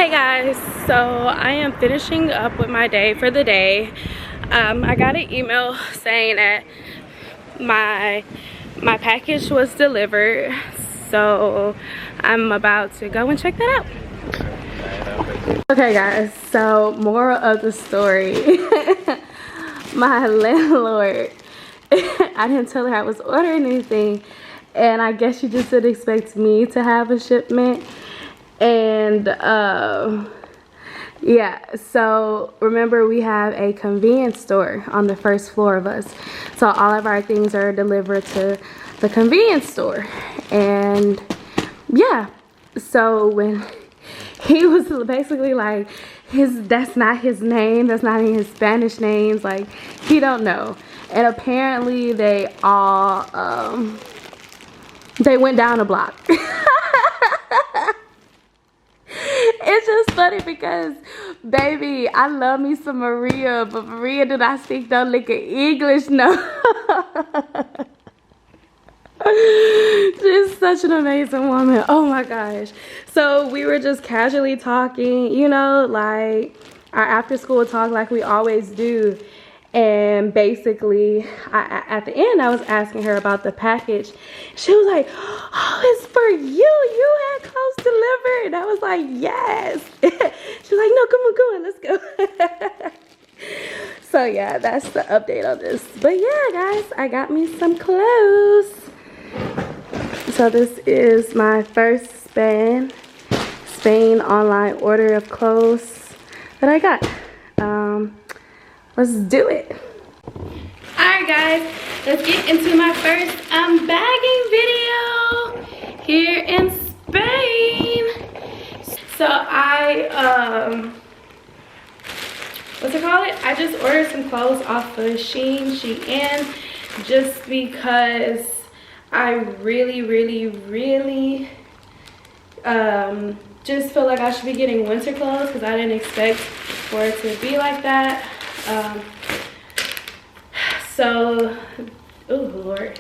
Hey guys, so I am finishing up with my day for the day. I got an email saying that my package was delivered, so I'm about to go and check that out. Okay guys, so moral of the story. My landlord, I didn't tell her I was ordering anything, and I guess she just didn't expect me to have a shipment. And yeah, so remember, we have a convenience store on the first floor of us, so all of our things are delivered to the convenience store. And yeah, so when he was basically like, that's not his name, that's not in his Spanish names, like he don't know. And apparently they all they went down a block. It's just funny because, baby, I love me some Maria, but Maria do not speak no lick of English, no. She's such an amazing woman. Oh my gosh. So we were just casually talking, you know, like our after school talk like we always do. And basically, at the end, I was asking her about the package. She was like, oh, it's for you. You had clothes delivered. And I was like, yes. She was like, no, come on, let's go. So, yeah, that's the update on this. But, yeah, guys, I got me some clothes. So, this is my first Spain online order of clothes that I got. Let's do it. Alright guys, let's get into my first unbagging video here in Spain. So what's it called? I just ordered some clothes off of Shien, just because I really just feel like I should be getting winter clothes because I didn't expect for it to be like that. So, oh Lord,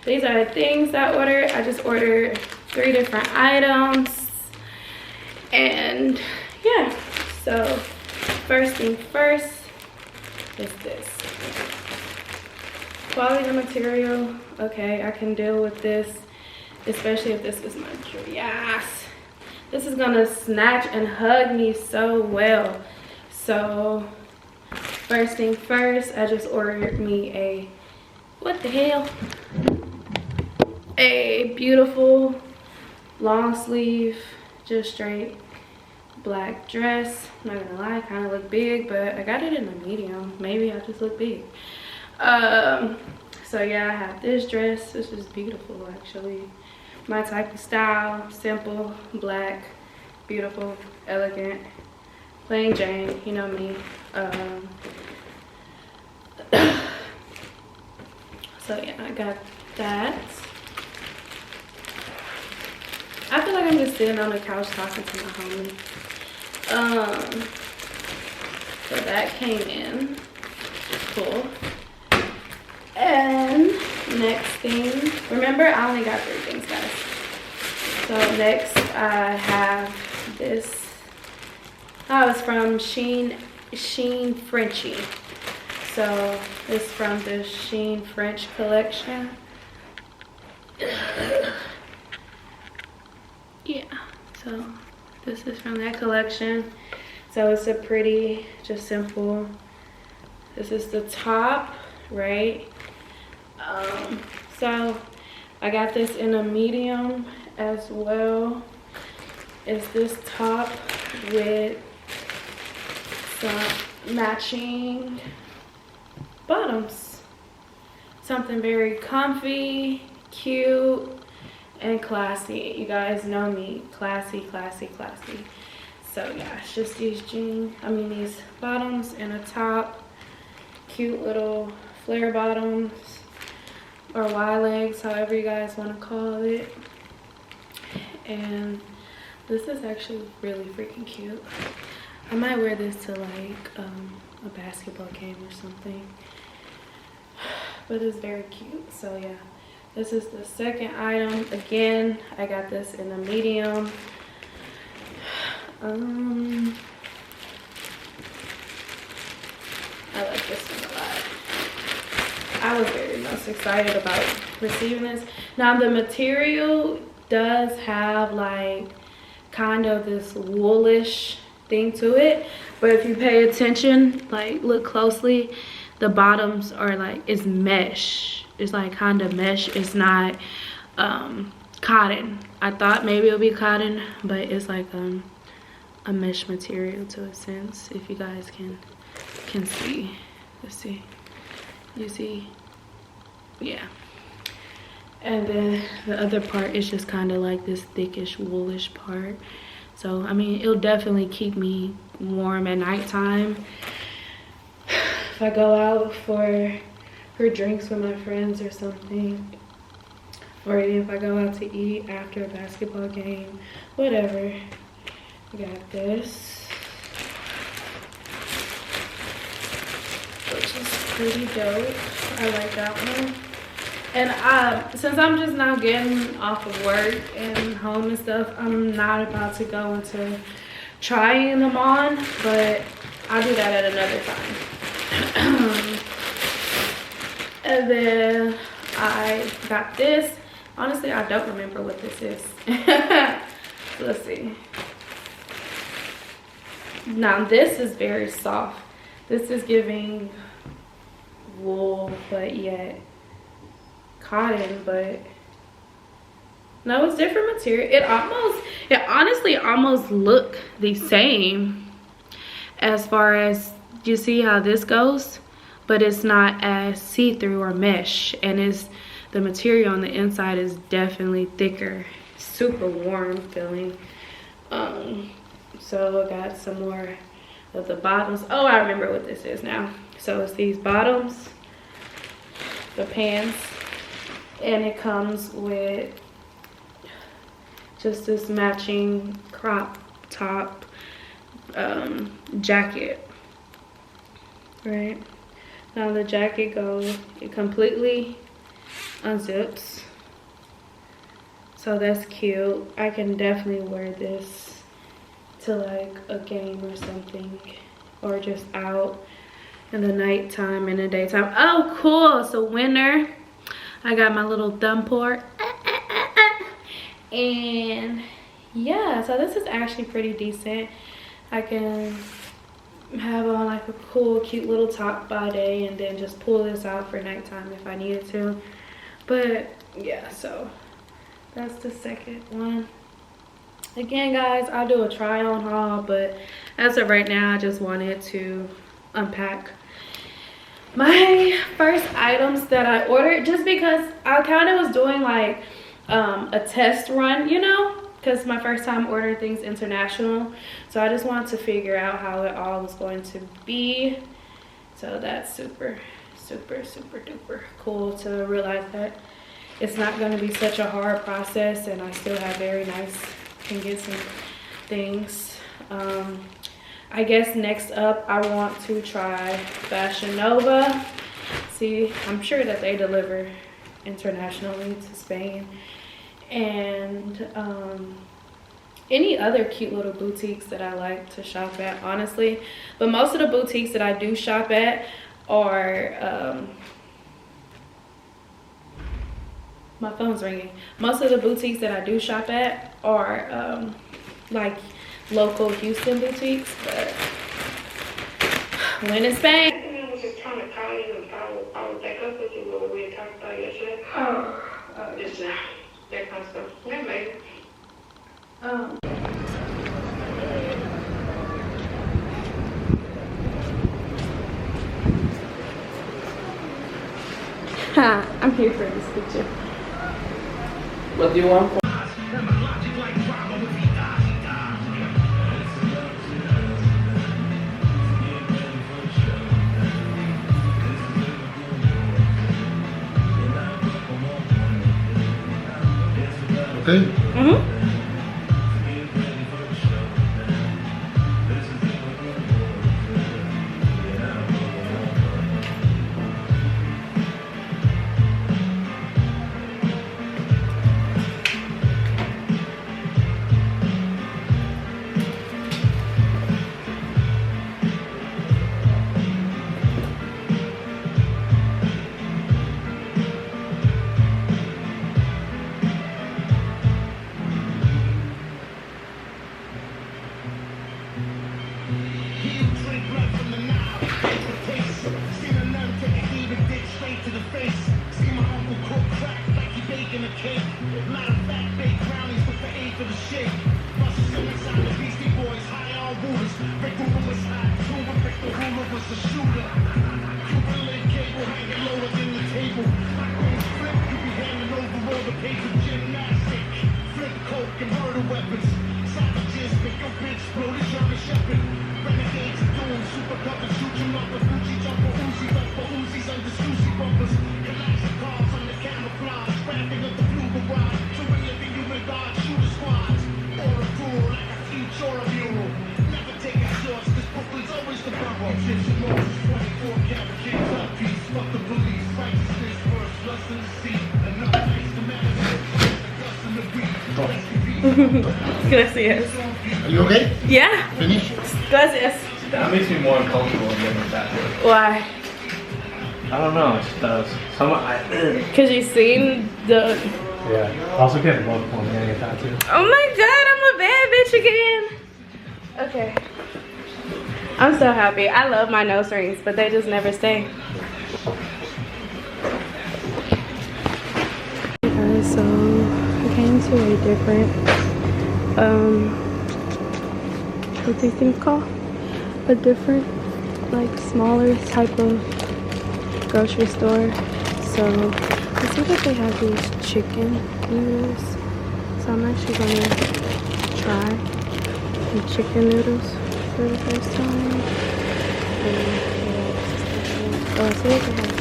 these are the things I ordered. I just ordered 3 different items, and yeah. So first thing first is this. Quality of material, okay, I can deal with this, especially if this is my dress. This is gonna snatch and hug me so well. So first thing first, I just ordered me a, what the hell? A beautiful long sleeve, just straight black dress. I'm not gonna lie, I kind of look big, but I got it in a medium. Maybe I just look big. So yeah, I have this dress. This is beautiful, actually. My type of style, simple, black, beautiful, elegant, plain Jane, you know me. So yeah, I got that. I feel like I'm just sitting on the couch talking to my homie. So that came in. Cool. And next thing, remember I only got 3 things, guys. So next I have this. Oh, it's from Shien Frenchie. So it's from the Shien French collection. Yeah, so this is from that collection. So it's a pretty, just simple. This is the top, right? So I got this in a medium as well. Is this top with some matching bottoms. Something very comfy, cute, and classy. You guys know me, classy. So yeah, it's just these these bottoms and a top. Cute little flare bottoms or Y legs, however you guys want to call it. And this is actually really freaking cute. I might wear this to like a basketball game or something, but it's very cute. So yeah, this is the second item. Again, I got this in a medium. I like this one a lot. I was very most excited about receiving this. Now the material does have like kind of this woolish thing to it, but if you pay attention, like look closely, the bottoms are like, it's mesh. It's like kind of mesh. It's not cotton. I thought maybe it would be cotton, but it's like a mesh material to a sense, if you guys can see. Let's see. You see? Yeah. And then the other part is just kind of like this thickish woolish part. So I mean, it'll definitely keep me warm at nighttime if I go out for drinks with my friends or something, or even if I go out to eat after a basketball game, whatever. I got this, which is pretty dope. I like that one. And since I'm just now getting off of work and home and stuff, I'm not about to go into trying them on, but I'll do that at another time. And then I got this. Honestly, I don't remember what this is. Let's see. Now this is very soft. This is giving wool, but yet cotton, but no, it's different material. It honestly almost look the same as far as, you see how this goes, but it's not as see-through or mesh, and the material on the inside is definitely thicker, super warm feeling. So I got some more of the bottoms. Oh, I remember what this is now. So it's these bottoms, the pants, and it comes with just this matching crop top jacket. Right now the jacket it completely unzips, so that's cute. I can definitely wear this to like a game or something, or just out in the nighttime and the daytime. Oh cool. So winter, I got my little thumb port, and yeah, so this is actually pretty decent. I can have on like a cool cute little top by day and then just pull this out for nighttime if I needed to. But yeah, so that's the second one. Again guys, I'll do a try on haul, but as of right now I just wanted to unpack my first items that I ordered, just because I kind of was doing like a test run, you know, because my first time ordering things international. So I just wanted to figure out how it all was going to be. So that's super duper cool to realize that it's not going to be such a hard process, and I still have very nice, can get some things. I guess next up I want to try Fashion Nova. See, I'm sure that they deliver internationally to Spain, and any other cute little boutiques that I like to shop at, honestly. But most of the boutiques that I do shop at are my phone's ringing. Most of the boutiques that I do shop at are like local Houston boutiques, but when in Spain. I was just trying to call you and follow back up with you what we had talked about yesterday. Just that kind of stuff. Yeah, maybe. I'm here for this picture. What do you want? Okay. Mm-hmm. Gracias. Are you okay? Yeah. Finish? Gracias. That makes me more uncomfortable than getting that. Why? I don't know, it just does. Cause you seen the. Yeah. Also getting multiple and getting a tattoo. Oh my god, I'm a bad bitch again. Okay. I'm so happy. I love my nose rings, but they just never stay. Guys, so I came to a different what these things called? A different, like, smaller type of grocery store. So I see that they have these chicken noodles. So I'm actually gonna try some chicken noodles for the first time. Oh, I see that they have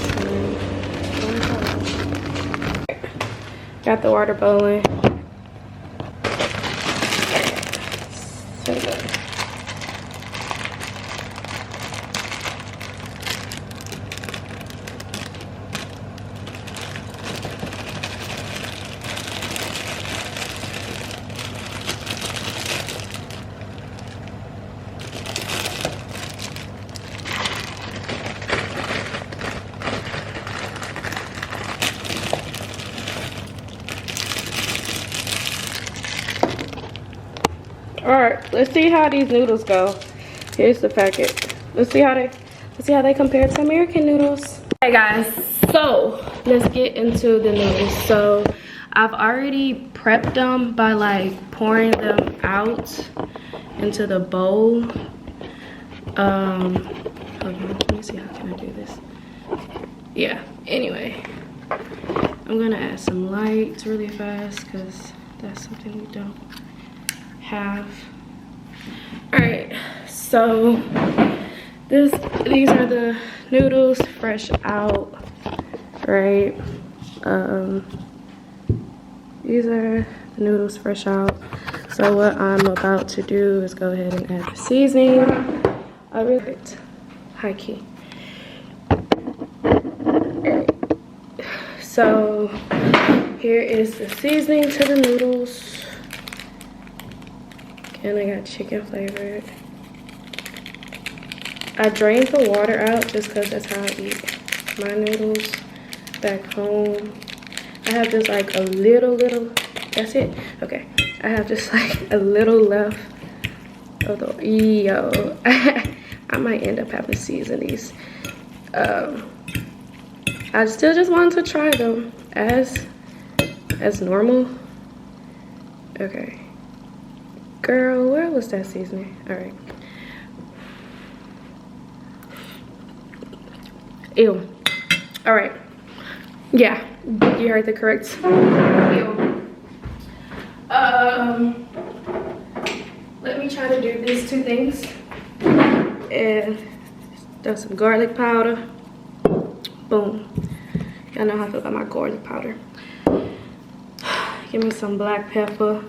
shrimp. Got the water bowling. So good. Alright, let's see how these noodles go. Here's the packet. Let's see how they compare to American noodles. Hey guys, so let's get into the noodles. So I've already prepped them by like pouring them out into the bowl. Hold on, let me see, how can I do this? Yeah, anyway, I'm gonna add some lights really fast because that's something we don't have. All right, so these are the noodles fresh out, right? These are the noodles fresh out. So what I'm about to do is go ahead and add the seasoning. I really high key. Alright. So here is the seasoning to the noodles. And I got chicken flavored. I drained the water out just because that's how I eat my noodles back home. I have just like a little, that's it. Okay, I have just like a little left of the, yo. I might end up having to season these. I still just wanted to try them as normal. Okay. Girl, where was that seasoning? All right. Ew. All right. Yeah, you heard the correct. Ew. Let me try to do these two things. And throw some garlic powder. Boom. Y'all know how I feel about my garlic powder. Give me some black pepper.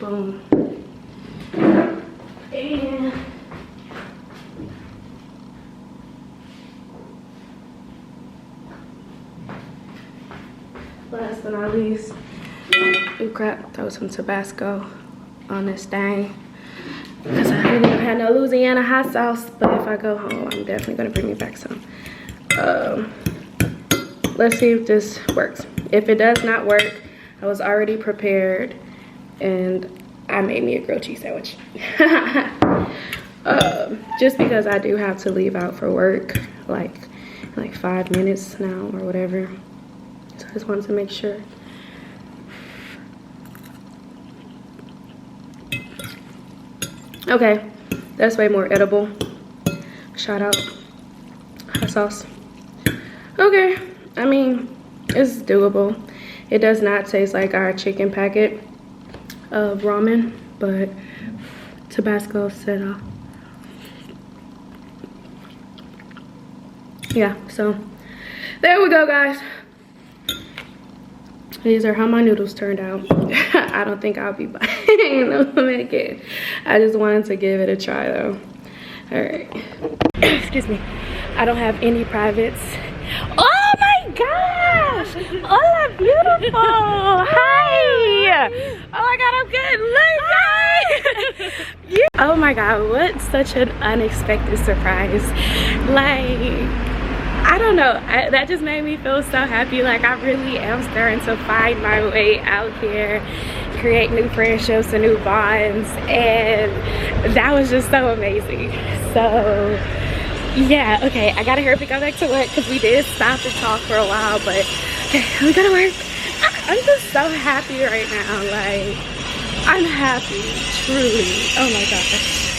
Boom. And last but not least, oh crap, throw some Tabasco on this thing. Because I really don't have no Louisiana hot sauce, but if I go home, I'm definitely gonna bring me back some. Let's see if this works. If it does not work, I was already prepared and I made me a grilled cheese sandwich. Just because I do have to leave out for work like 5 minutes now or whatever. So I just wanted to make sure. Okay, that's way more edible. Shout out hot sauce. Okay, I mean, it's doable. It does not taste like our chicken packet of ramen, but Tabasco set off. Yeah, so there we go, guys. These are how my noodles turned out. I don't think I'll be buying them again. I just wanted to give it a try though. All right. Excuse me. I don't have any privates. Oh my gosh! Hola, beautiful! Hi! Oh my god, I'm good. Look, guys! Oh my god, what such an unexpected surprise. Like, I don't know, that just made me feel so happy. Like, I really am starting to find my way out here, create new friendships and new bonds, and that was just so amazing. So yeah, okay, I gotta hurry up and go back to work because we did stop and talk for a while, but okay, we gotta work. I'm just so happy right now. Like, I'm happy, truly. Oh my gosh.